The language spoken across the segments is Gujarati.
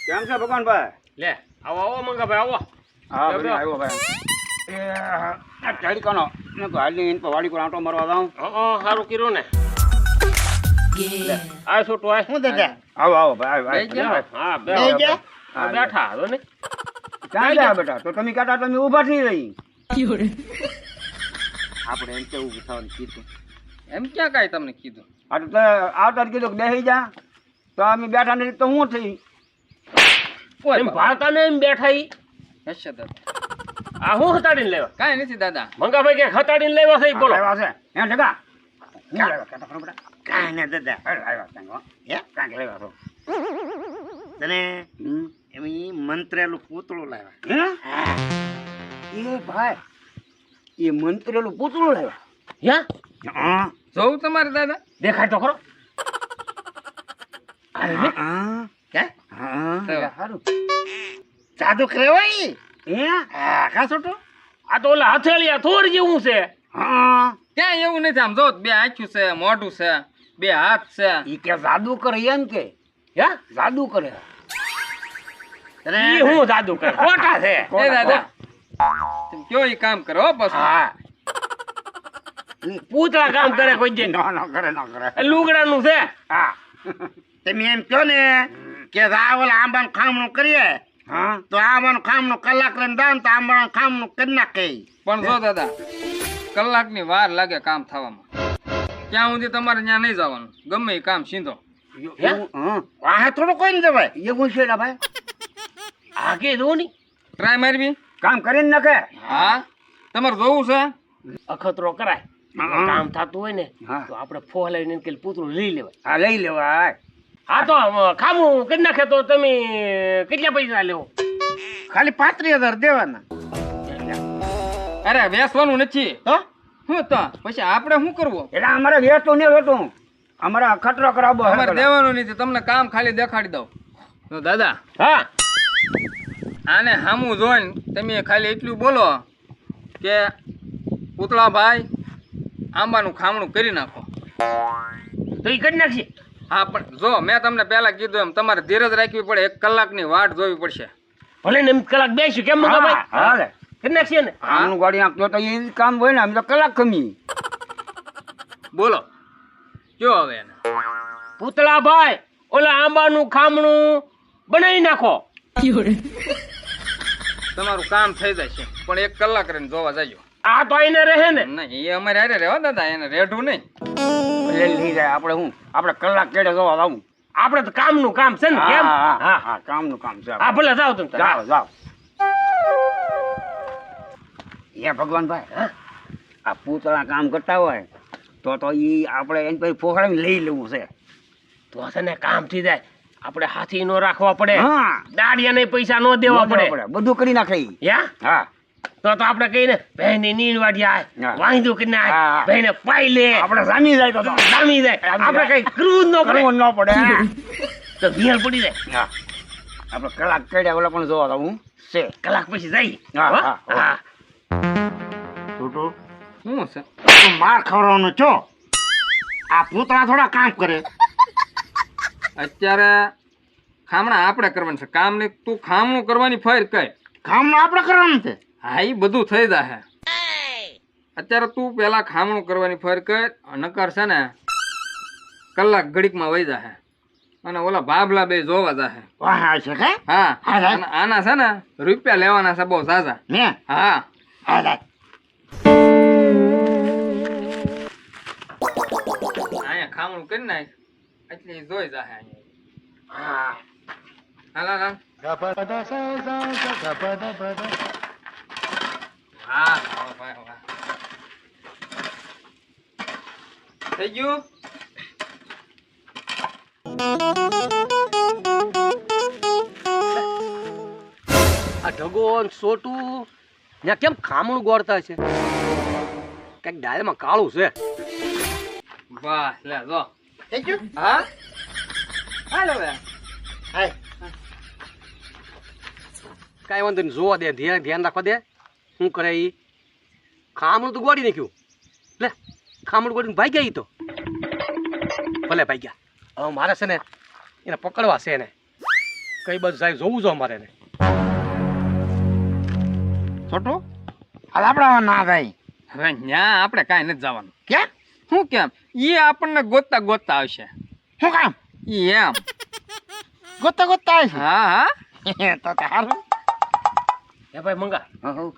કેમ છે ભગવાનભાઈ? લે આવો આવો મંગાભાઈ આવો. હા ભાઈ આવ્યો ભાઈ. એ આ તડકાનો મેં તો હાલી ઇન પર વાડી પર આંટો મારવા જાઉં. સારું કર્યું ને. આ છોટું આ હું દાદા આવો આવો ભાઈ આવો. હા બેહી જા. બેઠા હતો ને. ક્યાં ગયા બેટા? તો તમે કાટા તમે ઊભા થઈ રહી. આપણે એમ કેવું થવાનું કીધું. એમ ક્યાં કાંઈ તમને કીધું? આ તો આવતા જ કીધું કે બેસી જા તો અમે બેઠા ને તો હું થઈ. એમ ભાળતા ને એમ બેઠા ઈ. હશે દાદા. આ હું હતાડીને લેવા? કાંઈ નથી દાદા. મંગાભાઈ કે હતાડીને લેવા છે ઈ બોલો. આવ્યા છે હે જગા હું આવ્યા કાટા ખરો બેટા? કાંઈ ના દાદા આવ્યા કાંઈ હે કાંઈ આવ્યા છો. તને એમ મંત્રેલું પૂતળું લાવ્યા. હે એ ભાઈ એ મંત્રેલું પૂતળું લાવ્યા. યા હા જોઉં તમારે દાદા? દેખાય તો ખરો. હે હા સારું. જાદુ કરેવાય હે હા કા છોટું આ તો ઓલા હથેળિયા થોર જેવું છે. હા ક્યાંય એવું નથી. આમ જો બે આંખ્યું છે, મોઢું છે, બે હાથ છે. ઈ કે જાદુ કરે એમ કે હે જાદુ કરે. ઈ હું જાદુ કરે ખોટા છે. એ દાદા તમે કયો ઈ કામ કરો હો પાછું. હા પૂતળા કામ કરે કોઈ દે. ના કરે ના કરે. લુગડાનું છે. હા તમે એમ કહો ને કે રાવલ આંબાનું ખામણું કરીએ હા તો આંબાનું ખામણું કલાક રહીને દાવ ને તો આંબાનું ખામણું કરી નાખે. પણ જો દાદા કલાકની વાર લાગે કામ થવામાં. ક્યાં સુધી તમારે ત્યાં નહીં જવાનું. ગમે એ કામ સીધો. હા વાહે થોડું કોઈ ને જવાય. એવું છે ભાઈ આગે દો ની ટ્રાય મારવી. કામ કરીને નાખે. હા તમારે જોવું છે. અખતરો કરાય. હા. કામ થતું હોય ને હા. તો આપણે ફોલાઈને એમ કે પૂતળું લઈ લેવાય. હા લઈ લેવાય. હા તો ખામું કરી નાખે તો તમે કેટલા પૈસા લેવો? ખાલી 35,000 દેવાના. અરે વેસવાનું નથી. હો શું તો પછી આપણે શું કરવું? એટલે અમારે વેચતું નહીં વેચતું અમારે ખતરો કરાવવો હે અમારે પેલા. દેવાનું નથી. તમને કામ ખાલી દેખાડી દઉં. તો દાદા હા આને સામું જોઈને તમે ખાલી એટલું બોલો કે પૂતળા ભાઈ આંબાનું ખામણું કરી નાખો. તો એ કરી નાખશે. હા પણ જો મેં તમને પહેલા કીધું એમ તમારે ધીરજ રાખવી પડે. 1 કલાકની વાટ જોવી પડશે. ભલે ને એમ કલાક બેસ્યું કેમ હા, મંગાભાઈ? હા લે. કરી નાખશે ને. આમનું ગાડી આંકતો તો એ કામ હોય ને અમે તો કલાક કમી. બોલો કયો હવે એને? પૂતળા ભાઈ ઓલા આંબાનું ખામણું બનાવી નાખો. તમારું કામ થઈ જશે પણ 1 કલાક રહીને જોવા જજો. આ તો આઈને રહે ને. નહીં એ અમારે હારે રહેવા દાદા. એને રેઢું નહીં. લઈ જાય આપણે હું આપણે કલાક કેડે જોવા જાવું. આપણે તો કામનું કામ છે ને કેમ? હા હા હા કામનું કામ છે. હા ભલે જાઓ તમે તારે. જાઓ જાઓ. એ ભગવાનભાઈ હા? આ પૂતળા કામ કરતા હોય તો ઈ આપણે એની પછી ફોકડાવી લઈ લેવું છે. તો છે ને કામ થઈ જાય. આપણે હાથી નો રાખવા પડે. હા દાડિયાને પૈસા નો દેવા પડે. બધું કરી નાખે ઈ. યા હા તો આપણે કહીને બહેની નીણ વાડી હા. આય વાંધો કરી નાખ હા. બહેને પાઈ લે આપણે જામી જાય તો જામી જાય. આપણે કઈ કરવું જ ન પડે. કરવું ન પડે. તો વિહાર પડી જાય. હા આપણે કલાક કેડે ઓલા પણ જોવા જાવું છે. કલાક પછી જાય. હા, હો? હા, હા. હા છોટું શું છે? તું માર ખવડાવવાનો છો. આ પૂતળા થોડા કામ કરે. અત્યારે ખામણા આપણે કરવાનું છે. કામ નહીં તું ખામણું કરવાની ફેર કઈ. કામનું આપણે કરવાનું છે. હા એ બધું થઈ જાય. અત્યારે તું પેલા ખામણું કરવાની ફેર કર. નકર છે ને કલાક ઘડીકમાં વહી જાય. અને ઓલા ભાભલા બે જોવા જાય. વાહ છે કે હા હા, હા. અને આના છે ને રૂપિયા લેવાના છે બહુ ઝાઝા. ને હા હા લે. અહીંયા ખામણું કરી નાખ એટલે ઈ જોઈ જાય અહીંયા. હા હાલ હાલ હાલ. હા વાહ, વાહ, વાહ. થઈ ગયું. આ ઢગો ને સોટું ત્યાં કેમ ખામણું ગોળતા છે? કઈક ડાળમાં કાળું છે. વાહ લે જો. થઈ ગયું? હા હાલ હવે. હાય. કાંઈ વાંધો નહીં, જોવા દે, ધ્યાન રાખવા દે. શું કરે ઈ? ખામણું તો ગોળી નાખ્યું. લે ખામણું ગોળીને ભાગ્યા ઈ તો. ભલે ભાગ્યા. હવે મારે છે ને એને પકડવા છે એને. કઈ બાજુ સાહેબ જોવું છો અમારે એને. છોટું હાલ આપણે ના થાય હવે ન્યા આપણે કાંઈ નથી જવાનું. ક્યાં શું કેમ એ આપણને ગોતતા ગોતતા આવશે. શું કામ ઈ એમ. ગોતા ગોતા આવે હા હા છે તો સારું હે ભાઈ મંગા હા હા.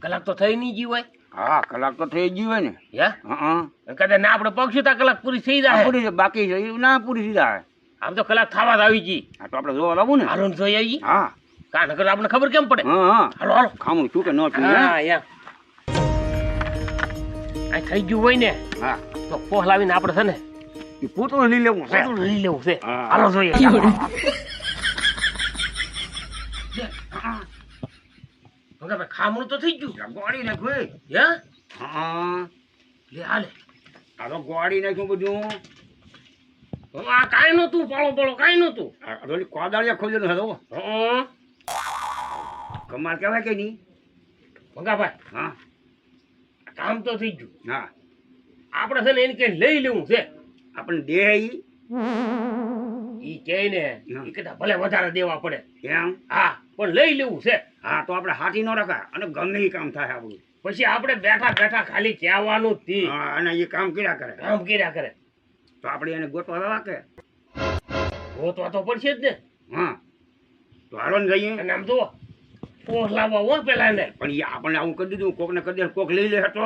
કલાક તો થઈ નહીં ગઈ હોય હા કલાક તો થઈ ગઈ હોય ને. હે હા કદાચ ના આપણે પગશું તો કલાક પૂરી થઈ જાય. પૂરી છે, બાકી છે એ ના પૂરી સીધા. આમ તો કલાક થવા જ આવી ગઈ. હા તો આપણે જોવા લાવું ને. હાલો ને જોઈ આવી. હા કા નકર આપણે ખબર કેમ પડે. હા હા. હાલો હાલો. ખામું છું કે ન છું હે? હા એમ આ થઈ ગયું હોય ને હા તો પોહ લાવીને આપણે છે ને એ પૂતળું લઈ લેવું છે. પોતું લઈ લેવું છે. હા. હાલો જોઈએ. મંગા ભાઈ ખામણું તો થઈ ગયું. ગોળી નાખ્યું એ. હે હા લે હાલે. આ તો ગોળી નાખ્યું બધું. આ કાંઈ નહોતું પાળો પાળો કાંઈ નહોતું. આ ઓલી કોદાળિયા ખોલેલું હતો. હં. કમાલ કહેવાય કે નહીં. મંગા ભાઈ હા કામ તો થઈ ગયું. હા આપણે છે ને એને કઈ લઈ લેવું છે. આપણે દેહ ઈ ઈ કહે ને ઈ કદાચ ભલે વધારે દેવા પડે. એમ. હા પણ લઈ લેવું છે. હા તો આપણે હાથી ન રખાય અને ગમે એ કામ થાય આપણું. પછી આપણે બેઠા બેઠા ખાલી કહેવાનું જ થી. હા અને એ કામ કર્યા કરે. કામ કર્યા કરે. તો આપણે એને ગોતવા રાખે. ગોતવા તો પડશે જ ને. હા તો હાલો ને જઈએ. અને આમ જુઓ પોહ લાવવા હોય પેલા ને. પણ એ આપણને આવું કરી દીધું કોકને કરી દે કોક લઈ લે તો.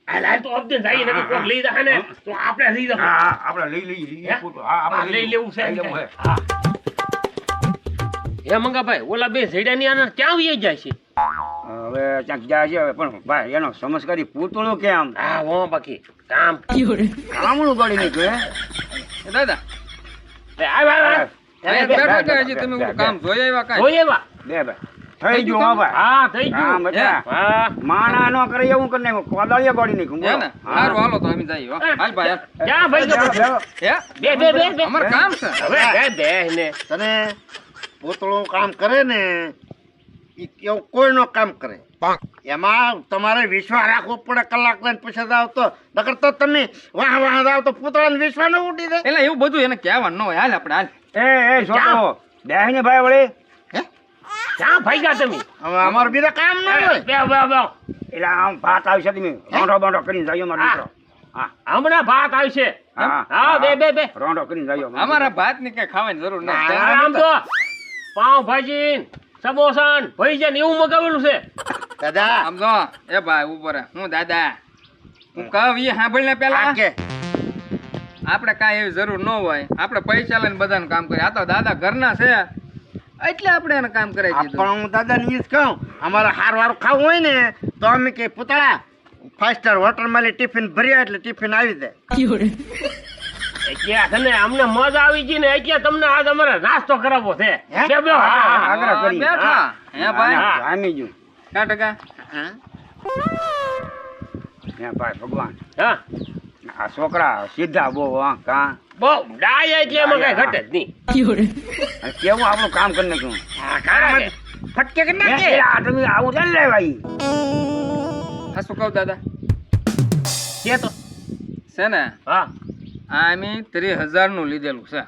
હાલ હાલ તો અબદે જઈએ ને કોક લઈ જાય ને તો આપણે લઈ જવું. હા આપણે લઈ લઈએ. હે? હા હા, આપણે લઈ લેવું છે. લઈ લેવું છે. હા. હે મંગાભાઈ ઓલા બે ઝેડાની આના ક્યાં વહી જાય છે? હવે ક્યાંક જાય છે હવે પણ ભાઈ એનો સમજ કરી પૂતળું કેમ હા હો બાકી કામ. કામનું ગળી નીકળે. એ દાદા લે આવ આવ આવ. અહીંયા બેઠા કે હજી તમે ઓલું કામ જોઈ આવ્યા કાંઈ? જોઈએ બા. બે ભાઈ થઈ ગયું હા ભાઈ. હા થઈ હા ગયું. બધા હા માણા નો કરે એવું કરી નાખ્યું કોદાળિયા ગોળી હે ને નાખ્યું. સારું હાલો તો અમે જઈએ હો. હાલ ભાઈ હાલ. ક્યાં ભાઈ ગયો? હે બે બે બે બે. અમારે કામ છે. હવે બે બે ને તને પૂતળું કામ કરે ને એ કેવું કોઈનો કામ કરે એમાં તમારે વિશ્વાસ રાખવો પડે. કલાક લઈને પછી જાવ તો નકર તો તમે વાહ વાહ જાવ તો પૂતળાને વિશ્વાસ ન ઉડી દે. એટલે એવું બધું એને કહેવાનું ન હોય. હાલ આપણે હાલ. એ છોકરો બેહીને ભાઈ વળી ક્યાં ભાઈ ગયા તમે? હવે અમારે બીજા કામ ન હોય. બે બે બે. એટલે આમ ભાત આવશે તમે રોંઢો બોંઢો કરીને જાય મારો દીકરો. હા હમણાં ભાત આવશે. હા બે બે બે. રોંઢો કરીને જાય અમારા ભાતની કઈ ખાવાની જરૂર નથી. આમ તો પાવ ભાજી સમોસા ભજીયા ને એવું મગાવેલું છે. દાદા આમ જો એ ભાઈ ઉપર હું દાદા હું કહું એ સાંભળીને પેલા આ કે આપણે કાંઈ એવી જરૂર ન હોય. આપણે પૈસા લઈને બધાનું કામ કરીએ. આ તો દાદા ઘરના છે એટલે આપણે એને કામ કરાવી દીધું. પણ હું દાદાને ઈ જ કહું અમારે હારવારું ખાવું હોય ને તો અમે કે પૂતળા 5 સ્ટાર હોટલમાં ટિફિન ભર્યા એટલે ટિફિન આવી જાય. એટલે છે ને અમને મજા આવી ગઈ ને એટલે તમને આજ અમારે નાસ્તો કરાવવો છે. હે? બે બે. હા, હા, હા. આગ્રહ કરી. બેઠા હે ભાઈ જામી ગયું. ક્યાં ટકા હા? હે ભાઈ ભગવાન હા આ છોકરા સીધા બહુ હા કા બહુ ડાય એટલે એમાં કઈ ઘટે જ નહીં. અને કેવું આપણું કામ કરી નાખ્યું. હા કાઢા કે. ફટકે કે એ, નાખે એ, આ તમે આવું ચાલી લેવા ઈ. હા શું કહું દાદા કે તો છે ને હા આ અમે 30,000 નું લીધેલું છે.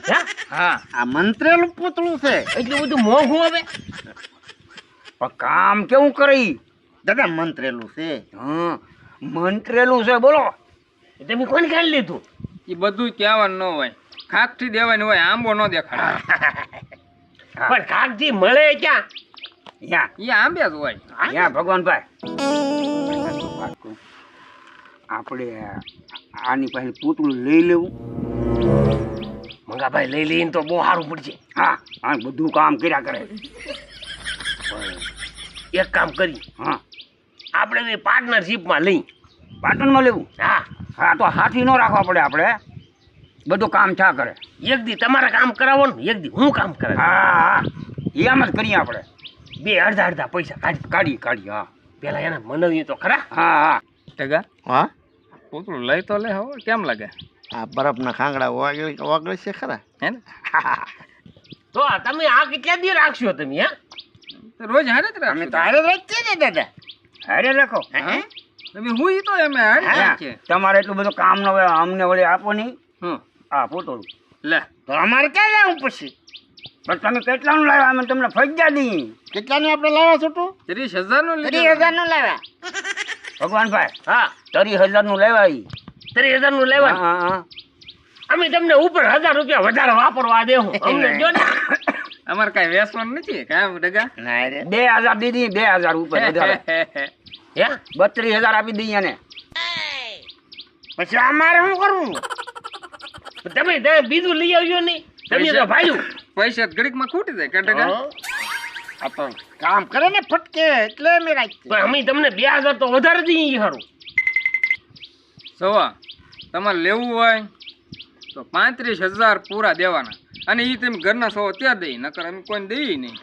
હે? હા આ મંત્રેલું પૂતળું છે. એટલું બધું મોંઘું હવે. પણ કામ કેવું કરે ઈ? દાદા મંત્રેલું છે. હા મંત્રેલું છે બોલો. તમે કોને ખાઈ લીધું? એ બધું કહેવાનું ન હોય. ખાકથી દેવાની હોય. આંબો ન દેખાડે. પણ કાગજી મળે ક્યાં? યા એ આંબે જ હોય. યા ભગવાનભાઈ આપણે આની પાસે પૂતળું લઈ લેવું. મંગાભાઈ લઈ લઈને તો બહુ સારું પડશે. હા હા બધું કામ કર્યા કરે. એક કામ કરી હા આપણે પાર્ટનરશિપમાં લઈ. પાટણમાં લેવું. હા હા તો હાથી ન રાખવા પડે આપણે. બધું કામ છા કરે. એક દી તમારે કામ કરાવો ને એક દી હું કામ કરાવ. હા હા એમ જ કરીએ આપણે. બે અડધા અડધા પૈસા કાઢી હા પેલા એને મનાવીએ તો ખરા. હા હા ટકા હા પૂતળું લઈ તો લે હવે કેમ લાગે આ બરફના ખાંગડા ઓગળે છે ખરા. હે ને તો તમે આ કેટલા દી રાખશો તમે? હે તો રોજ હારે જ અમે રાખશું. તો હારે જ રાખીએ ને દાદા. હારે રાખો. હે? તમે હું તો એમ હારે જ હા, રાખીએ. તમારે એટલું બધું કામ ન હોય અમને વળી આપો નહીં. હમ હા પૂતળું લે તો અમારે ક્યાં જવું પછી? પણ તમે કેટલાનું લાવ્યા અમે તમને ફજ્જા દઈ કેટલાનું આપણે લાવ્યા છોટું 30,000 નું 30,000 નું લાવ્યા ભગવાનભાઈ હા 30,000 નું લેવા ઈ 30,000 નું લેવાનું હા હા અમે તમને ઉપર 1,000 રૂપિયા વધારે વાપરવા દેવું અમને જો ને અમારે કઈ વેસવાનું નથી કામ ડગા ના રે 2,000 દીધી 2,000 ઉપર વધારે હે 32,000 આપી દઈ એને પછી અમારે શું કરવું તમે બીજું લઈ આવજો નહીં તમે તો ભાઈ પૈસા ઘડીકમાં ખૂટી જાય કા ડગા આ તો કામ કરે ને ફટકે એટલે મેં રાખી પણ અમે તમને 2,000 તો વધારે દઈએ સારું સવા તમારે લેવું હોય તો 35,000 પૂરા દેવાના અને એ તમે ઘરના સવા ત્યાં દઈ નકર અમે કોઈને દઈએ નહીં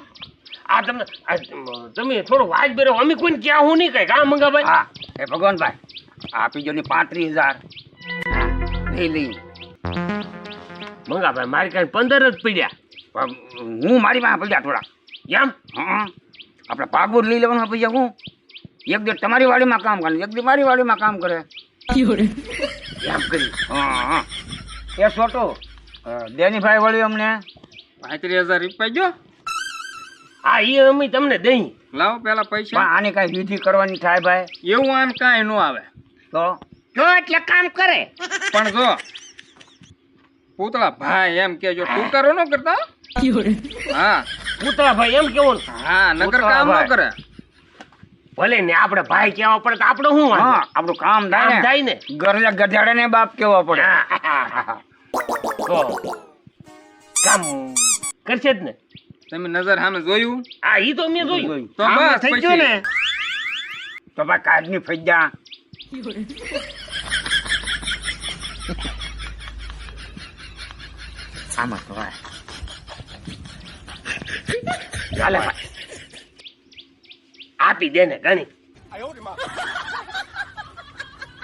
આ તમે થોડો વાજ બેરો અમે કોઈને ક્યાં હું નહીં કઈ કા મંગાભાઈ હા એ ભગવાનભાઈ આપી જો ને 35,000 લઈ લઈ મંગાભાઈ મારી કાંઈ 15 જ પડ્યા પણ હું મારી પાસે પૈસા થોડા એમ હા આપણે પાગોડ લઈ લેવાનું પૈસા હું એક દિવસ તમારી વાડીમાં કામ કરે એક દિવસ મારી વાડીમાં કામ કરે એમ કરી હા હા એ છોટો દેનીભાઈ વળી અમને 35,000 રૂપિયા જો હા એ અમે તમને દઈ લાવો પેલા પણ પૈસા આની કાંઈ વિધિ કરવાની થાય ભાઈ એવું આમ કાંઈ ન આવે તો જો એટલે કામ કરે પણ જો પૂતળા ભાઈ એમ કેજો તું કરો ન કરતા હા પૂતળા ભાઈ એમ કેવું હા નકર પૂતળા કામ ન ભાઈ. કરે ભલે ને આપણે ભાઈ કેવા પડે તો આપણે શું વાંધો? હા આપણું કામ આમ થાય થાય ને ને ગરલે ગધાડે ને બાપ કેવો પડે તો કામ કરશે જ ને તમે નજર સામે જોયું હા ઈ તો મેં જોયું તો કામ બસ થઈ ગયું ને પછી તો ભાઈ કાઢની ફજ્જા આમાં તો આ ચાલે ભાઈ આપી દે ને ઘણી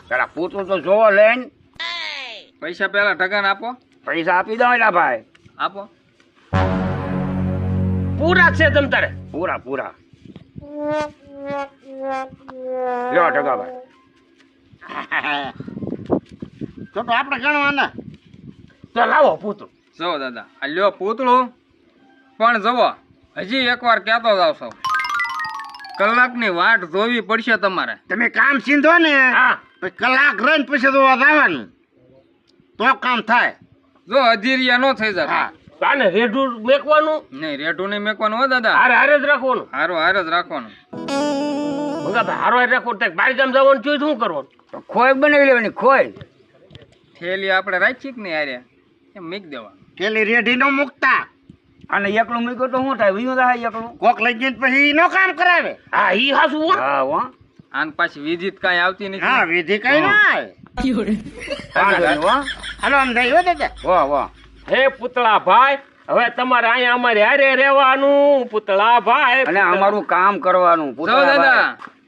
પેલા પૂતળું તો જોવો લઈને પૈસા પેલા ઢગાને આપો પૈસા આપી દો એલા ભાઈ આપો પૂરા છે તમ તારે પૂરા પૂરા લ્યો ટકા ભાઈ તો આપણે ગણવાના તો લાવો પૂતું જવો દાદા આ લ્યો પૂતળું પણ જવો હજી એકવાર કહેતો જાવ સૌ કલાકની વાટ જોવી પડશે તમારે તમે કામ સીંધો ને હા પછી કલાક રહીને પછી તો આવવાનું તો કામ થાય જો અધીરિયા ન થઈ જતા હા આને રેઢું મેકવાનું નહીં રેઠું નહીં મેકવાનું હો દાદા હારે હારે જ રાખવાનું હારો હાર જ રાખવાનું મંગા ભાઈ હારો હારે રાખવાનું ત્યાં બહાર ગામ જવાનું જોઈ શું કરવાનું તો ખોય બનાવી લેવાની ખોય થેલી આપણે રાખી કે નહીં હારે એમ મૂકી દેવાનું પેલી રેઢી નો મૂકતા અને એકલું મૂક્યો તો શું થાય વિયું થાય એકલું કોક લઈ જઈને પછી નો કામ કરાવે હા ઈ હાસું હો હા હો આન પાછી વિધિત કાંઈ આવતી નથી હા વિધિ કઈ ના આવે વાંધો નહીં, હો હાલો આમ જાય હો દાદા વાહ વાહ હે પુતળા ભાઈ હવે તમારે અહીંયા અમારે હારે રહેવાનું પુતળા ભાઈ અને અમારું કામ કરવાનું જો પૂતળા ભાઈ.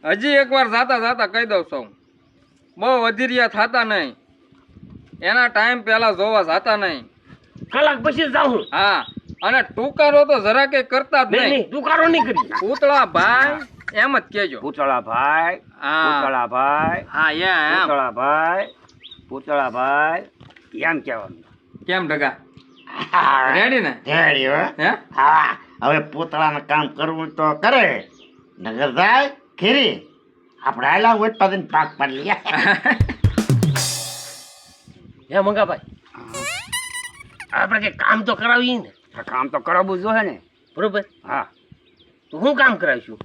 દાદા હજી એકવાર જાતા જાતા કહી દઉં સૌ બહુ અધીરિયા થતા નહીં એના ટાઈમ પહેલા જોવા જાતા નહીં કલાક પછી જ જાઉં હા અને ટૂંકારો તો જરા કઈ કરતા જ નહીં નહીં નહીં દુકારો નહીં કરી પૂતળા ભાઈ એમ જ કેજો પૂતળા ભાઈ હા. પૂતળા ભાઈ હા એમ પૂતળા ભાઈ પૂતળા ભાઈ એમ કહેવાનું કેમ ઢગા રેડી ને રેડી હો હે હા હવે પોતળાનું કામ કરવું તો કરે નગર જાય ખીરી આપણે આયલા ઉત્પાદન પાક પાડી લઈએ હે મંગા ભાઈ આપણે કે કામ તો કરાવીએ ને આ કામ તો કરાવવું જોઈએ ને બરોબર હા તો હું કામ કરાવીશું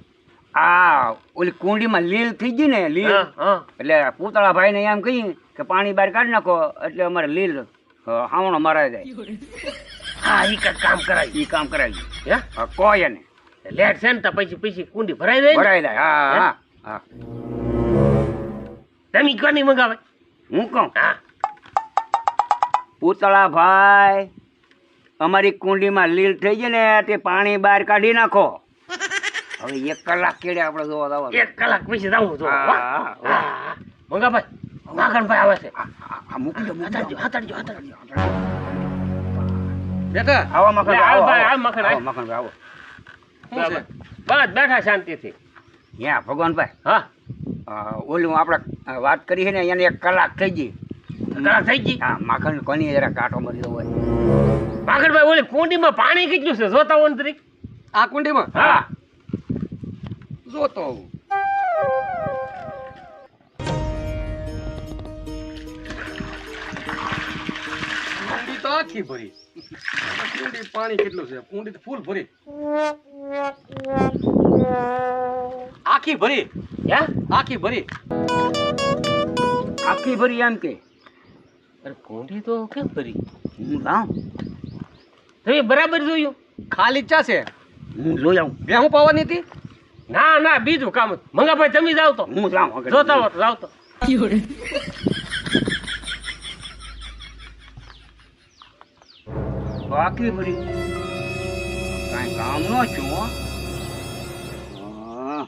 આ ઓલી કુંડીમાં લીલ થઈ ગઈ ને લીલ હા હા એટલે પૂતળા ભાઈને એમ કહી કે પાણી બહાર કાઢી નાખો એટલે અમારે લીલ હાવણો મરાઈ જાય હા ઈ કાંઈક કામ કરાવી એ કામ કરાવી હે કોઈ એને લેટ છે ને તો પછી કુંડી ભરાઈ જાય ને ભરાઈ જાય હા હા હા તમે કોની મંગાવે હું કહું હા પૂતળા ભાઈ અમારી કુંડીમાં લીલ થઈ ગઈ ને તે પાણી બહાર કાઢી નાખો હવે 1 કલાક કેડે આપણે જોવા જવાનું. 1 કલાક પછી જાઉં છું હા, હા, હા મંગા ભાઈ માખણભાઈ આવે છે આ મૂકી દો, મૂકી દો. હાથાડજો હાથાડજો બેટા આવો મખણભાઈ, આવો, ભાઈ, આવો. આ મખણ, આવો, મખણભાઈ, આવો. શું છે? બસ બેઠા શાંતિથી યા ભગવાનભાઈ હા ઓલું આપણે વાત કરી છે ને એને 1 કલાક થઈ ગઈ કલાક થઈ ગઈ. હા માખણ કોની જરા કાંટો મરી દો હોય. પાકડભાઈ ઓલી કુંડીમાં પાણી કેટલું છે જોતા હોય ને તરીક. આ કુંડીમાં હા જોતો આવું. કુંડી તો આખી ભરી. કુંડી પાણી કેટલું છે? કુંડી તો ફૂલ ભરી. આખી ભરી. હે આખી ભરી. આખી ભરી એમ કે અરે કુંડી તો કેમ ભરી? હું લાવ તમે બરાબર જોયું? ખાલી ચા છે. હું જોઈ આવું. ભેહું પાવાની હતી. ના ના બીજું કામ હતું. મંગાભાઈ તમે જાવ તો હું લાવ આગળ. જોતા હો તો જાવ તો. તો આખી ભરી કાંઈ કામ નો છું હો. હા.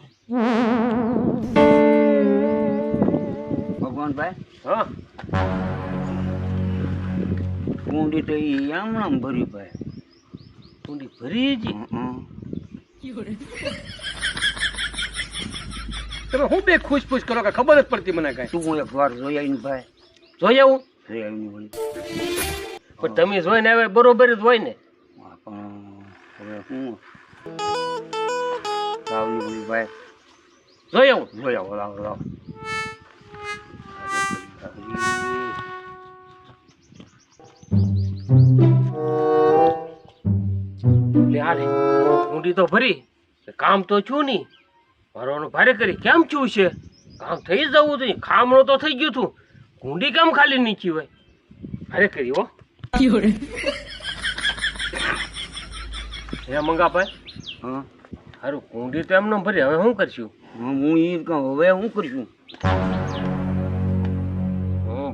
ભગવાનભાઈ હા કુંડી તો ઈ આમ ભરી ભાઈ. કુંડી ભરી જી. તમે હું બે ખુશ ખુશ કરો કે ખબર જ પડતી મને કઈ. તું એક વાર જોઈ આવીને ભાઈ. જોઈ આવું જોઈ આવીને વળી. પણ તમે જોઈને આવે બરોબર જ હોય ને. હા, પણ હવે શું લાવની વળી ભાઈ. જોઈ આવું. જોઈ આવો લાવ લાવ. લે હાલે કુંડી તો ભરી કામ તો છું નહીં. ભરવાનું ભારે કરી કેમ છું છે? કામ થઈ જવું જોઈએ. ખામણો તો થઈ ગયું તું. કુંડી કેમ ખાલી નીચી હોય? ભારે કરી હો. હે મંગાભાઈ હા હારું કુંડી તો એમને ભરી હવે શું કરશું? હું ઈ કહું હવે શું કરીશું?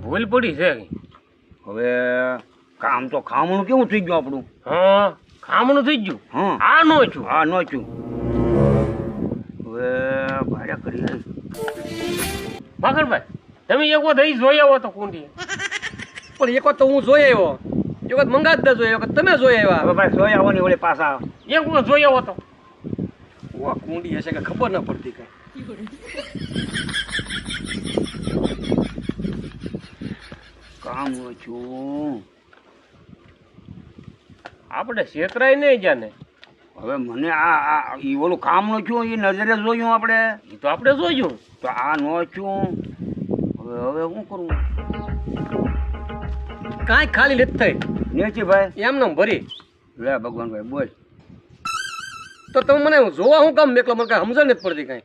ભૂલ પડી છે. હવે કામ તો ખામણું કેવું થઈ ગયું આપણું? હા ખામણું થઈ ગયું. હા આ નો છું. હા નો છું. હવે ભાડે કરી આવી. માખણભાઈ તમે એક વખત અહીં જોઈ આવો તો કુંડી. પણ એક વખત તો હું જોઈ આવ્યો. એક વખત મંગા જ જોઈ આવ્યો. તમે જોઈ આવ્યા. હવે ભાઈ સોય આવવાની વળી પાછા. એક વખત જોઈ આવો તો. વા કુંડી હશે કે ખબર ના પડતી કઈ. કામ નો છું. આપણે છેતરાય નહીં જાને. હવે મને આ ઈ ઓલું કામ નો છું એ નજરે જોયું આપણે. એ તો આપણે જોયું. તો આ નો છું. હવે હવે શું કરવું? કાંઈ ખાલી નથી થઈ. નેચી ભાઈ એમ નામ ભરી. લે ભગવાનભાઈ બોલ. તો તમે મને જોવા હું કામ મેકલો? મને કઈ સમજણ નથી પડતી કઈ.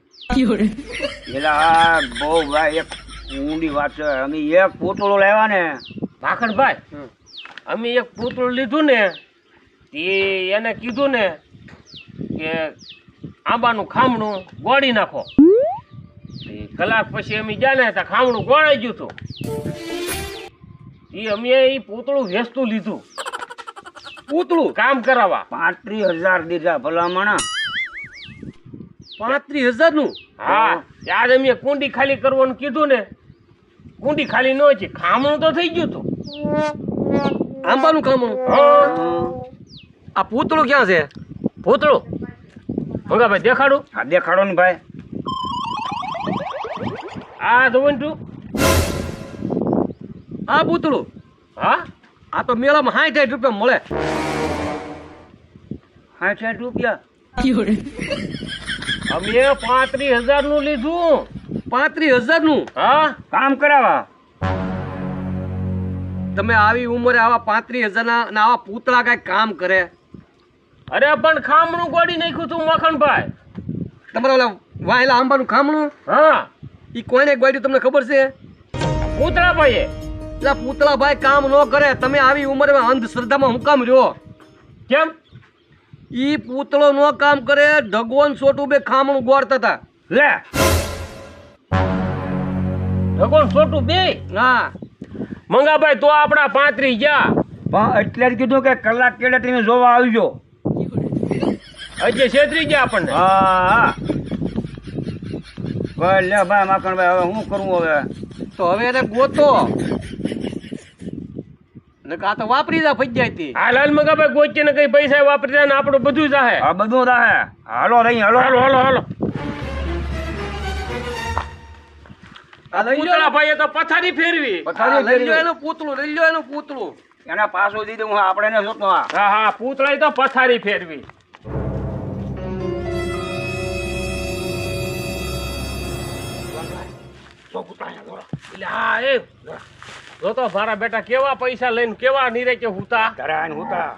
પેલા આ બહુ ભાઈ એક ઊંડી વાત છે. અમે એક પોતળો લાવ્યા ને. માખણભાઈ અમે એક પૂતળું લીધું ને તે એને કીધું ને કે આંબાનું ખામણું ગોળી નાખો. તે કલાક પછી અમે ગયા ને ત્યાં ખામણું ગોળાઈ ગયું હતું. એ અમે એ પૂતળું વેચતું લીધું પૂતળું કામ કરાવવા. 35,000 દીધા ભલામણા. 35,000 નું? હા યાદ અમે કુંડી ખાલી કરવાનું કીધું ને કુંડી ખાલી ન છે ખામણું તો થઈ ગયું હતું. આંબાનું ખામણું? હા આ પૂતળું ક્યાં છે? પૂતળું મંગાભાઈ દેખાડું. હા દેખાડો ને ભાઈ. આ જોવું તું. આ પૂતળું? હા આ તો મેળામાં 60 રૂપિયા મળે. 60 રૂપિયા? અમે 35,000 નું લીધું. 35,000 નું? હા કામ કરાવવા. તમે આવી ઉંમરે આવા 35,000 ના આવા પૂતળા કઈ કામ કરે? અરે પણ ખામણું ગોળી નાખ્યું તું મખણભાઈ. તમારા ઓલા વાયેલા આંબાનું ખામણું હા ઈ કોઈને ગોળ્યું તમને ખબર છે? પૂતળાભાઈએ. એટલે પૂતળા ભાઈ કામ ન કરે. તમે આવી ઉંમરે અંધશ્રદ્ધામાં હું કામ રહ્યો? કેમ? ઈ પૂતળો નો કામ કરે. ભગવાન છોટું બે ખામણું ગોળતા હતા. લે ભગવાન છોટું બે. હા મંગાભાઈ તો આપણા 35 ગયા. પણ એટલે જ કીધું કે કલાક કેડે તમે જોવા આવજો. હજી 36 ગયા આપણને. હા હા ભાઈ લે ભાઈ માખણભાઈ હવે શું કરવું હવે? તો હવે એને ગોતો. ને કા તો વાપરી જા ફજ્જાતી. હા લાલ મંગાભાઈ ગોચે ને કઈ પૈસા વાપરી જાય ને આપણું બધું જાહે. આ બધું રાહે. હાલો રહી હાલો હાલો હાલો હાલો. આ લઈ લ્યો પૂતળા ભાઈએ તો પથારી ફેરવી આ લઈ લ્યો એનું પૂતળું લઈ લ્યો એનું પૂતળું એના પાછું દીધું હું આપણે ને જોતો આ હા હા પૂતળાએ તો પથારી ફેરવી એટલે હા એ જો તો મારા બેટા કેવા પૈસા લઈને કેવા નીરે કે હુતા ધરાઈને હુતા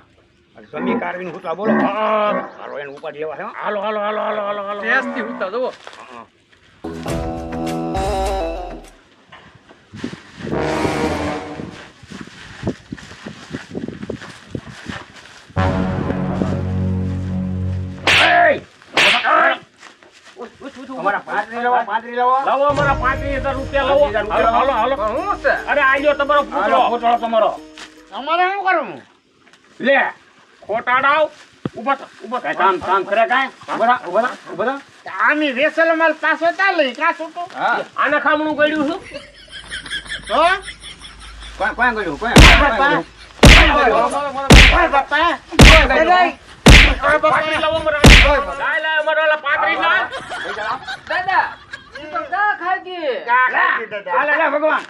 અને સમી કારવીને હુતા બોલો હાલો એને ઉપાડી લેવા છે હો. હાલો હાલો હાલો હાલો હાલો હાલો ટેસ્ટી ઉતા જુઓ એય! અમારા પાંત્રી લેવો લાવો અમારા 35,000 રૂપિયા લાવો 35,000 હાલો હાલો હાલો શું છે અરે આજો તમારો હાલો પૂતળો પૂતળો તમારો તમારે શું કરવું લે ખોટાડાવ ઉભા થા ઉભા કાંઈ થા કામ કરે કાંઈ ઉભા થા. આમી વેસેલો માલ પાછો ચાલે કા છૂટો હા આના ખામણું ગળ્યું છું તો કોણ ગયું કોણ બાપા ઓય બાપા પાટલી લાવો મારા લાય લાય મારા ઓલા 35 લાય દાદા ઈ તો ગા ખાઈ ગઈ કા ખાઈ દીધા હાલે ભગવાન